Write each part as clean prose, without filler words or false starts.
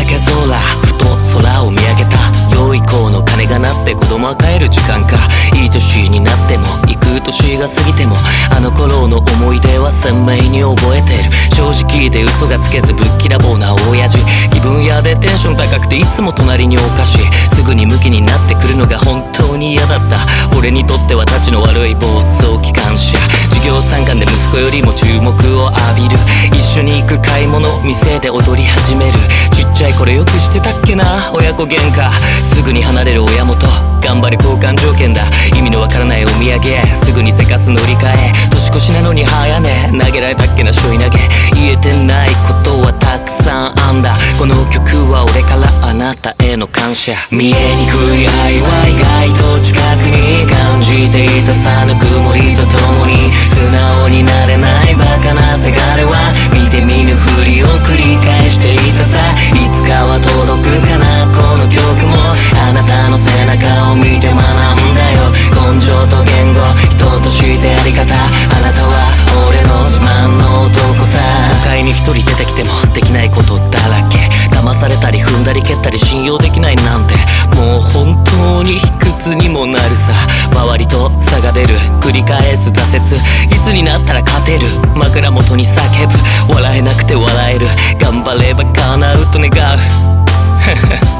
赤空ふと空を見上げた。良い子の鐘が鳴って子供は帰る時間か。いい年になっても幾年が過ぎてもあの頃の思い出は鮮明に覚えてる。正直で嘘がつけずぶっきらぼうな親父。気分屋でテンション高くていつも隣にお菓子。すぐにムキになってくるのが本当に嫌だった。俺にとってはたちの悪い暴走機関車。授業参観で息子よりも注目を浴びる。一緒に行く買い物店で踊り始める。ちっちゃい頃よくしてたっけな親子喧嘩。すぐに離れる親元頑張る交換条件だ。意味のわからないお土産すぐにせかす乗り換え。年越しなのに早寝投げられたっけなしょい投げ。言えてないことはたくさんあんだ。この曲は俺からあなたへの感謝。見えにくい愛は意外と近くに感じていたさ。ぬくもりとともに素直になれないバカなせがれは見て見ぬふりを繰り返していたさ。いつかは届くかなこの曲も。あなたの背中を見て学んだよ。根性と言語人としてあり方。あなたは俺の自慢の男さ。都会に一人出てきてもできないことだらけ。騙されたり踏んだり蹴ったり信用できないなんてもう本当に卑屈にもなるさ。周りと差が出る繰り返す挫折。いつになったら勝てる枕元に叫ぶ。笑えなくて笑える頑張れば叶うと願う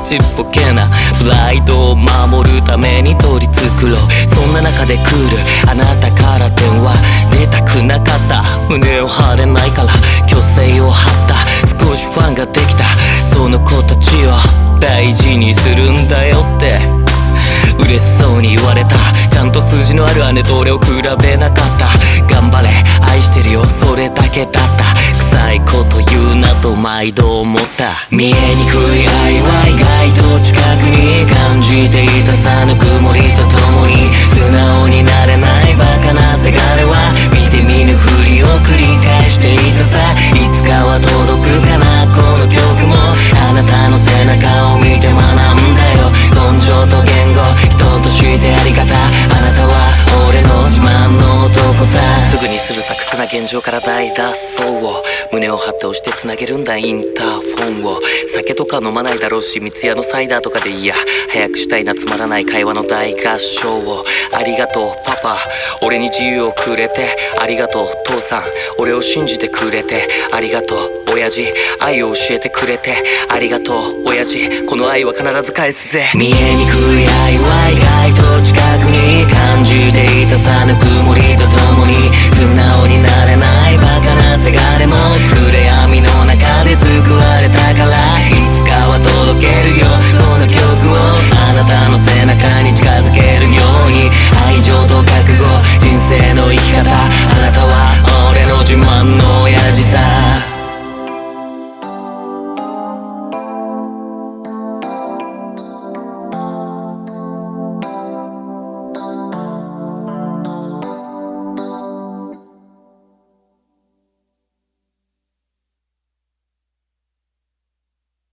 ちっぽけなプライドを守るために取り繕う。そんな中でクールあなたから電話出たくなかった。胸を張れないから虚勢を張った。少しファンができたその子たちを大事にするんだよって嬉しそうに言われた。ちゃんと数字のある姉と俺を比べなかった。頑張れ愛してるよそれだけだった。臭いこと言うなと毎度思った。見えにくい愛は意外と近くに感じていたさ。ぬくもりとともに素直になれないバカなせがれは見て見ぬふりを繰り返していたさ。いつかは届くかなこの曲も。あなたの背中を見て学んだよ。根性と言語人としてあり方。あなたは俺の自慢の男さ。すぐにするさくせな現状から大脱走を胸を張って押してつなげるんだインターフォンを。酒とか飲まないだろうし三ツ矢のサイダーとかでいいや。早くしたいなつまらない会話の大合唱を。ありがとうパパ俺に自由をくれて。ありがとう父さん俺を信じてくれて。ありがとう親父愛を教えてくれて。ありがとう親父この愛は必ず返すぜ。見えにくい愛